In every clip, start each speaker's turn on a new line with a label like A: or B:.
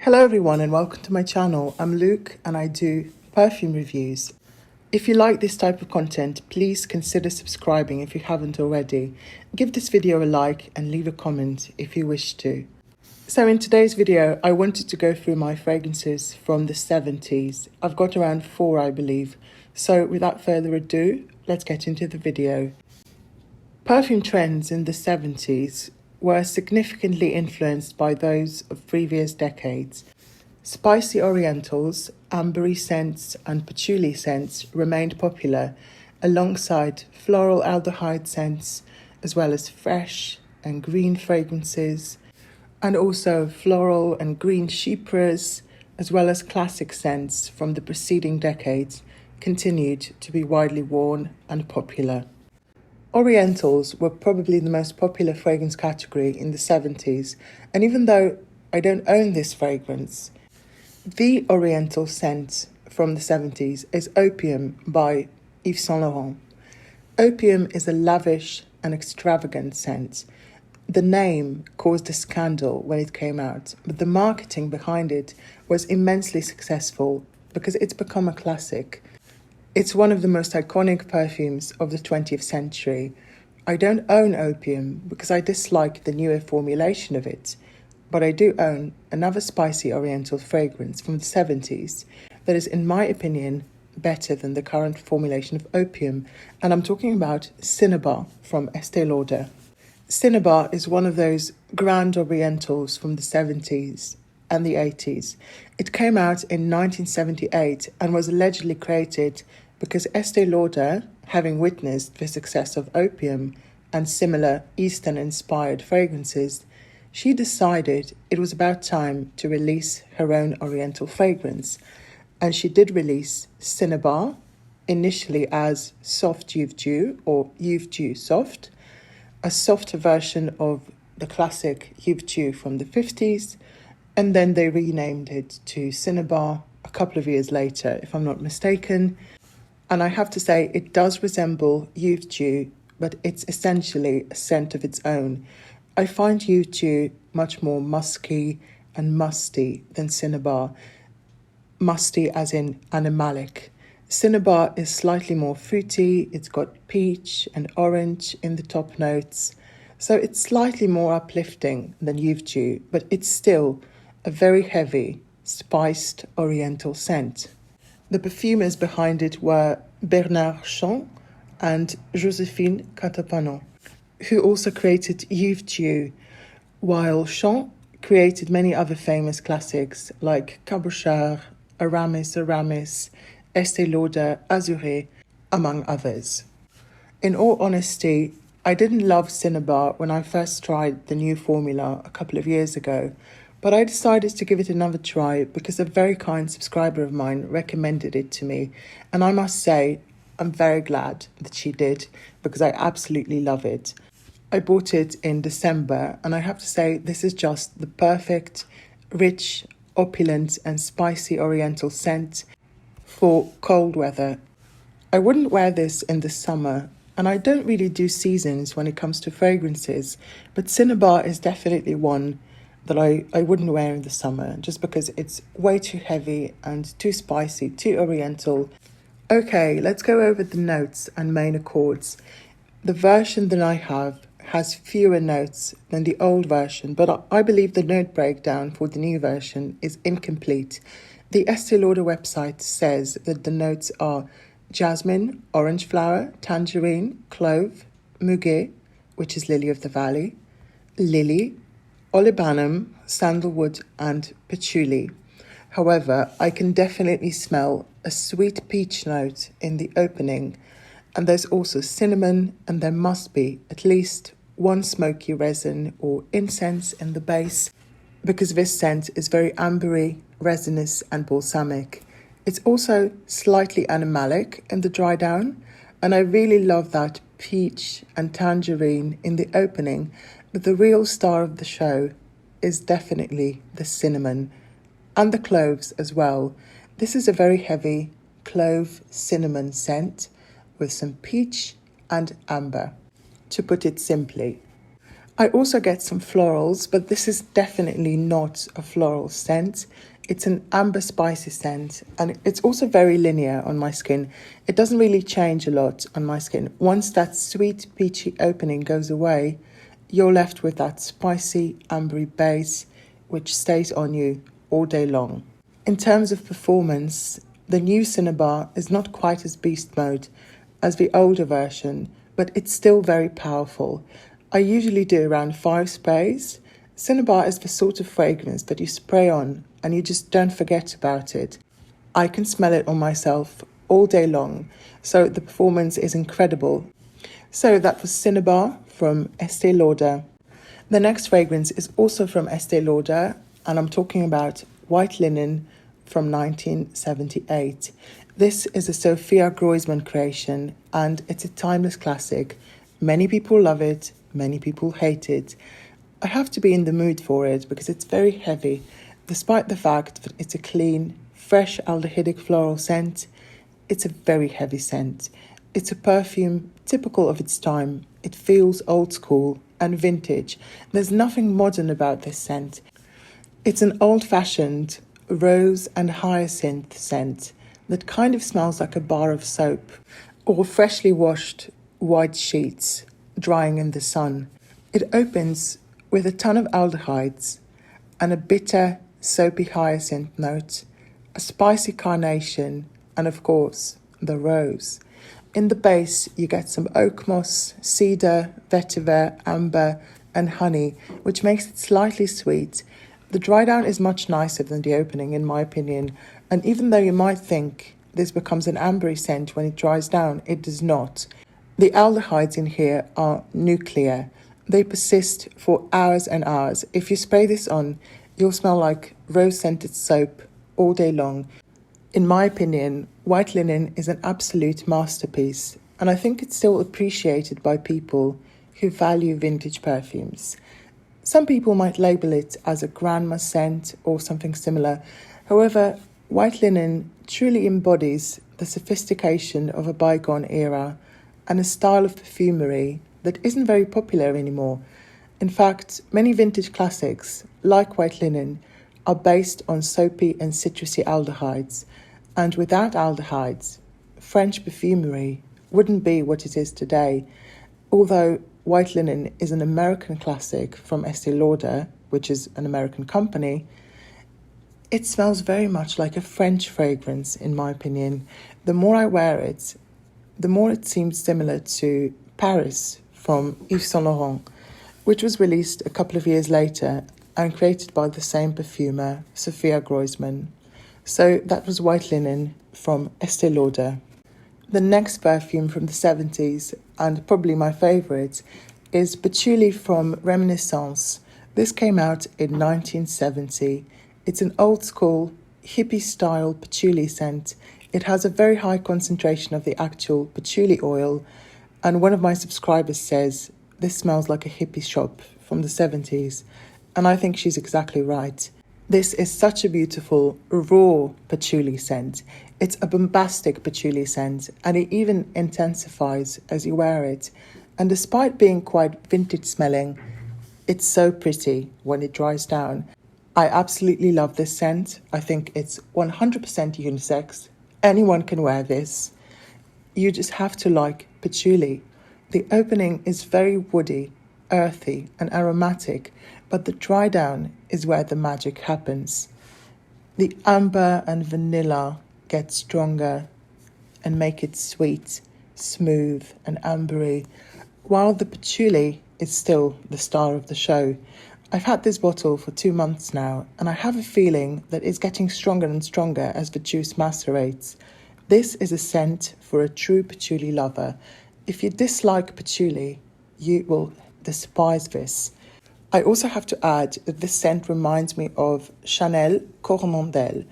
A: Hello everyone and welcome to my channel. I'm Luke and I do perfume reviews. If you like this type of content, please consider subscribing if you haven't already. Give this video a like and leave a comment if you wish to. So in today's video, I wanted to go through my fragrances from the 70s. I've got around 4, I believe. So without further ado, let's get into the video. Perfume trends in the 70s were significantly influenced by those of previous decades. Spicy Orientals, ambery scents and patchouli scents remained popular, alongside floral aldehyde scents, as well as fresh and green fragrances, and also floral and green chypres, as well as classic scents from the preceding decades, continued to be widely worn and popular. Orientals were probably the most popular fragrance category in the 70s, and even though I don't own this fragrance, the Oriental scent from the 70s is Opium by Yves Saint Laurent. Opium is a lavish and extravagant scent. The name caused a scandal when it came out, but the marketing behind it was immensely successful because it's become a classic. It's one of the most iconic perfumes of the 20th century. I don't own Opium because I dislike the newer formulation of it, but I do own another spicy Oriental fragrance from the 70s that is, in my opinion, better than the current formulation of Opium, and I'm talking about Cinnabar from Estée Lauder. Cinnabar is one of those grand Orientals from the 70s and the 80s. It came out in 1978 and was allegedly created because Estée Lauder, having witnessed the success of Opium and similar Eastern-inspired fragrances, she decided it was about time to release her own Oriental fragrance. And she did release Cinnabar, initially as Soft Yves Dieu or Yves Dieu Soft, a softer version of the classic Yves Dieu from the 50s, and then they renamed it to Cinnabar a couple of years later, if I'm not mistaken. And I have to say, it does resemble Yves Dieu, but it's essentially a scent of its own. I find Yves Dieu much more musky and musty than Cinnabar. Musty as in animalic. Cinnabar is slightly more fruity, it's got peach and orange in the top notes, so it's slightly more uplifting than Yves Dieu, but it's still a very heavy, spiced Oriental scent. The perfumers behind it were Bernard Chant and Joséphine Catapanon, who also created Yves Dieu, while Chant created many other famous classics like Cabochard, Aramis, Estée Lauder, Azuré, among others. In all honesty, I didn't love Cinnabar when I first tried the new formula a couple of years ago, but I decided to give it another try because a very kind subscriber of mine recommended it to me, and I must say I'm very glad that she did because I absolutely love it. I bought it in December, and I have to say this is just the perfect, rich, opulent and spicy Oriental scent for cold weather. I wouldn't wear this in the summer, and I don't really do seasons when it comes to fragrances, but Cinnabar is definitely one that I wouldn't wear in the summer just because it's way too heavy and too spicy, too Oriental. Okay, let's go over the notes and main accords. The version that I have has fewer notes than the old version, but I believe the note breakdown for the new version is incomplete. The Estée Lauder website says that the notes are jasmine, orange flower, tangerine, clove, muguet, which is lily of the valley, lily, olibanum, sandalwood and patchouli. However, I can definitely smell a sweet peach note in the opening, and there's also cinnamon, and there must be at least one smoky resin or incense in the base because this scent is very ambery, resinous and balsamic. It's also slightly animalic in the dry down, and I really love that peach and tangerine in the opening, but the real star of the show is definitely the cinnamon and the cloves as well. This is a very heavy clove cinnamon scent with some peach and amber, to put it simply. I also get some florals, but this is definitely not a floral scent. It's an amber spicy scent, and it's also very linear on my skin. It doesn't really change a lot on my skin. Once that sweet peachy opening goes away, you're left with that spicy ambery base, which stays on you all day long. In terms of performance, the new Cinnabar is not quite as beast mode as the older version, but it's still very powerful. I usually do around 5 sprays. Cinnabar is the sort of fragrance that you spray on and you just don't forget about it. I can smell it on myself all day long, so the performance is incredible. So that was Cinnabar from Estée Lauder. The next fragrance is also from Estée Lauder, and I'm talking about White Linen from 1978. This is a Sophia Groisman creation, and it's a timeless classic. Many people love it, many people hate it. I have to be in the mood for it because it's very heavy, despite the fact that it's a clean, fresh aldehydic floral scent. It's a very heavy scent. It's a perfume typical of its time. It feels old school and vintage. There's nothing modern about this scent. It's an old-fashioned rose and hyacinth scent that kind of smells like a bar of soap or freshly washed white sheets drying in the sun. It opens with a ton of aldehydes and a bitter, soapy hyacinth note, a spicy carnation, and of course, the rose. In the base, you get some oak moss, cedar, vetiver, amber, and honey, which makes it slightly sweet. The dry down is much nicer than the opening, in my opinion, and even though you might think this becomes an ambery scent when it dries down, it does not. The aldehydes in here are nuclear. They persist for hours and hours. If you spray this on, you'll smell like rose-scented soap all day long. In my opinion, White Linen is an absolute masterpiece, and I think it's still appreciated by people who value vintage perfumes. Some people might label it as a grandma scent or something similar. However, White Linen truly embodies the sophistication of a bygone era and a style of perfumery that isn't very popular anymore. In fact, many vintage classics, like White Linen, are based on soapy and citrusy aldehydes, and without aldehydes, French perfumery wouldn't be what it is today. Although White Linen is an American classic from Estée Lauder, which is an American company, it smells very much like a French fragrance, in my opinion. The more I wear it, the more it seems similar to Paris from Yves Saint Laurent, which was released a couple of years later and created by the same perfumer, Sophia Groisman. So that was White Linen from Estée Lauder. The next perfume from the 70s, and probably my favourite, is Patchouli from Reminiscence. This came out in 1970. It's an old school, hippie-style patchouli scent. It has a very high concentration of the actual patchouli oil, and one of my subscribers says, this smells like a hippie shop from the 70s, and I think she's exactly right. This is such a beautiful, raw patchouli scent. It's a bombastic patchouli scent, and it even intensifies as you wear it. And despite being quite vintage smelling, it's so pretty when it dries down. I absolutely love this scent. I think it's 100% unisex. Anyone can wear this. You just have to like patchouli. The opening is very woody, earthy, and aromatic, but the dry down is where the magic happens. The amber and vanilla get stronger and make it sweet, smooth, and ambery, while the patchouli is still the star of the show. I've had this bottle for 2 months now, and I have a feeling that it's getting stronger and stronger as the juice macerates. This is a scent for a true patchouli lover. If you dislike patchouli, you will despise this. I also have to add that this scent reminds me of Chanel Coromandel,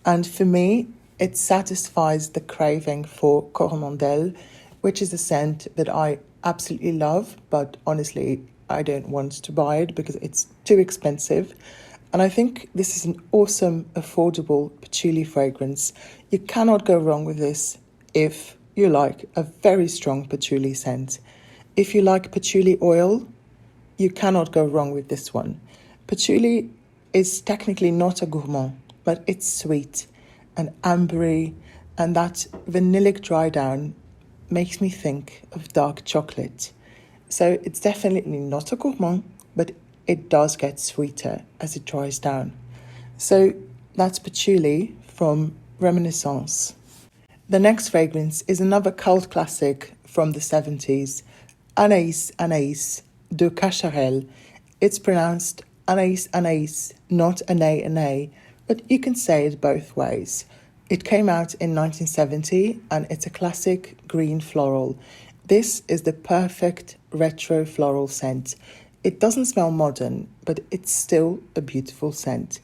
A: and for me, it satisfies the craving for Coromandel, which is a scent that I absolutely love, but honestly, I don't want to buy it because it's too expensive. And I think this is an awesome, affordable patchouli fragrance. You cannot go wrong with this if you like a very strong patchouli scent. If you like patchouli oil, You cannot go wrong with this one. Patchouli is technically not a gourmand, but it's sweet and ambery, and that vanillic dry down makes me think of dark chocolate. So it's definitely not a gourmand, but it does get sweeter as it dries down. So that's Patchouli from Reminiscence. The next fragrance is another cult classic from the 70s, Anaïs de Cacharel. It's pronounced Anaïs, not Anaïs, but you can say it both ways. It came out in 1970 and it's a classic green floral. This is the perfect retro floral scent. It doesn't smell modern, but it's still a beautiful scent.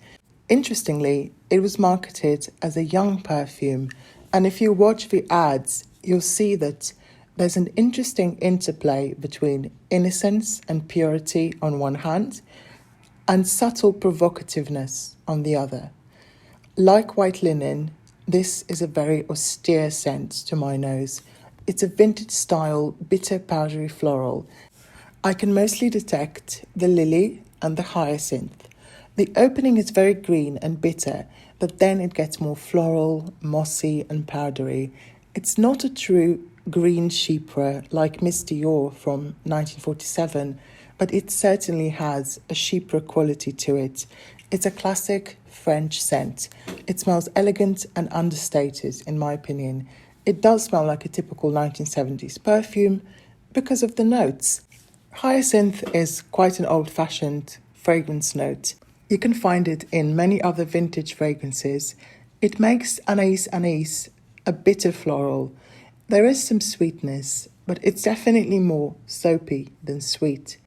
A: Interestingly, it was marketed as a young perfume, and if you watch the ads, you'll see that there's an interesting interplay between innocence and purity on one hand, and subtle provocativeness on the other. Like white linen, this is a very austere scent to my nose. It's a vintage style, bitter powdery floral. I can mostly detect the lily and the hyacinth. The opening is very green and bitter, but then it gets more floral, mossy and powdery. It's not a true green chypre like Miss Dior from 1947, but it certainly has a chypre quality to it. It's a classic French scent. It smells elegant and understated, in my opinion. It does smell like a typical 1970s perfume because of the notes. Hyacinth is quite an old-fashioned fragrance note. You can find it in many other vintage fragrances. It makes Anaïs a bitter floral. There is some sweetness, but it's definitely more soapy than sweet.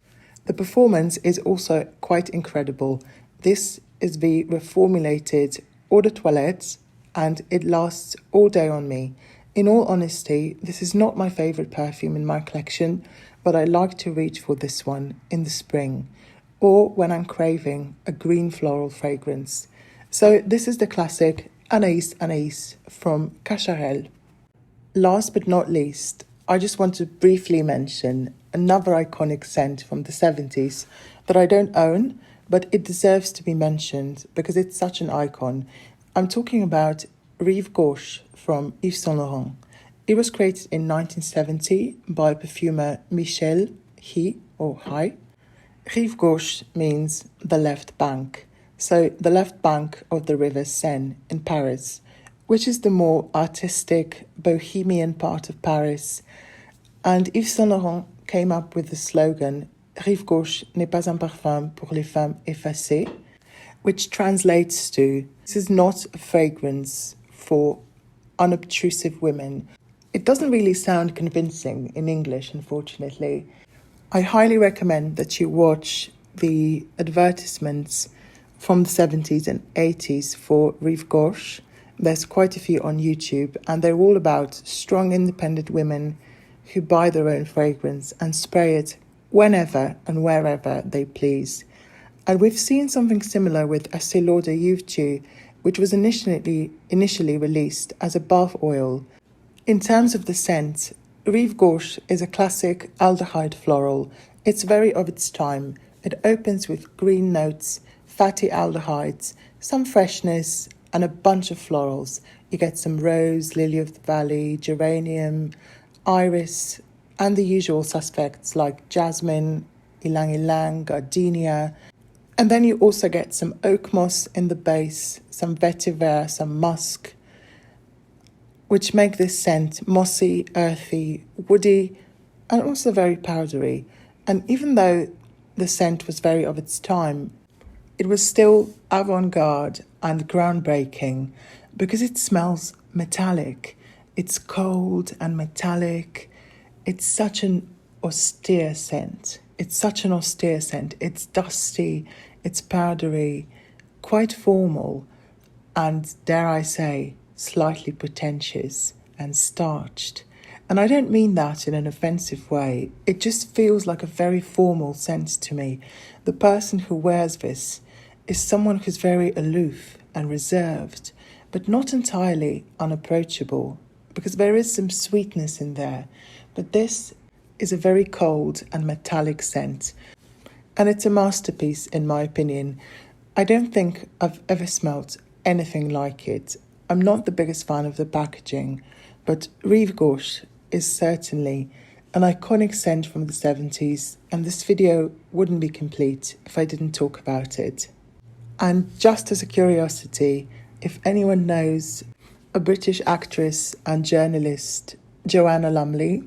A: The performance is also quite incredible. This is the reformulated eau de toilette, and it lasts all day on me. In all honesty, this is not my favourite perfume in my collection, but I like to reach for this one in the spring, or when I'm craving a green floral fragrance. So this is the classic Anaïs from Cacharel. Last but not least, I just want to briefly mention another iconic scent from the 70s that I don't own, but it deserves to be mentioned because it's such an icon. I'm talking about Rive Gauche from Yves Saint Laurent. It was created in 1970 by perfumer Michel Hi. Rive Gauche means the left bank, so the left bank of the river Seine in Paris, which is the more artistic, bohemian part of Paris. And Yves Saint Laurent came up with the slogan, Rive Gauche n'est pas un parfum pour les femmes effacées, which translates to, this is not a fragrance for unobtrusive women. It doesn't really sound convincing in English, unfortunately. I highly recommend that you watch the advertisements from the 70s and 80s for Rive Gauche. There's quite a few on YouTube, and they're all about strong, independent women who buy their own fragrance and spray it whenever and wherever they please. And we've seen something similar with Estée Lauder Jontue, which was initially released as a bath oil. In terms of the scent, Rive Gauche is a classic aldehyde floral. It's very of its time. It opens with green notes, fatty aldehydes, some freshness, and a bunch of florals. You get some rose, lily of the valley, geranium, iris, and the usual suspects like jasmine, ylang ylang, gardenia. And then you also get some oak moss in the base, some vetiver, some musk, which make this scent mossy, earthy, woody, and also very powdery. And even though the scent was very of its time, it was still avant-garde and groundbreaking because it smells metallic. It's cold and metallic. It's such an austere scent. It's dusty, it's powdery, quite formal, and dare I say, slightly pretentious and starched. And I don't mean that in an offensive way. It just feels like a very formal scent to me. The person who wears this is someone who's very aloof and reserved, but not entirely unapproachable, because there is some sweetness in there. But this is a very cold and metallic scent. and it's a masterpiece in my opinion. I don't think I've ever smelt anything like it. I'm not the biggest fan of the packaging, but Rive Gauche is certainly an iconic scent from the 70s, and this video wouldn't be complete if I didn't talk about it. And just as a curiosity, if anyone knows a British actress and journalist, Joanna Lumley,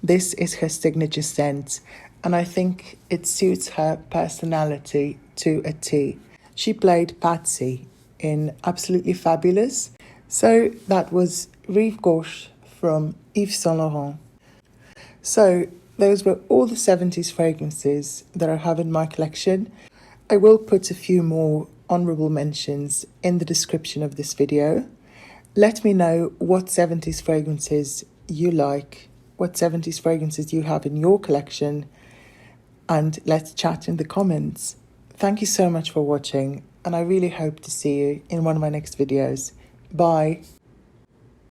A: this is her signature scent, and I think it suits her personality to a T. She played Patsy in Absolutely Fabulous. So that was Rive Gauche from Yves Saint Laurent. So those were all the 70s fragrances that I have in my collection. I will put a few more honourable mentions in the description of this video. Let me know what 70s fragrances you like, what 70s fragrances you have in your collection, and let's chat in the comments. Thank you so much for watching, and I really hope to see you in one of my next videos. Bye.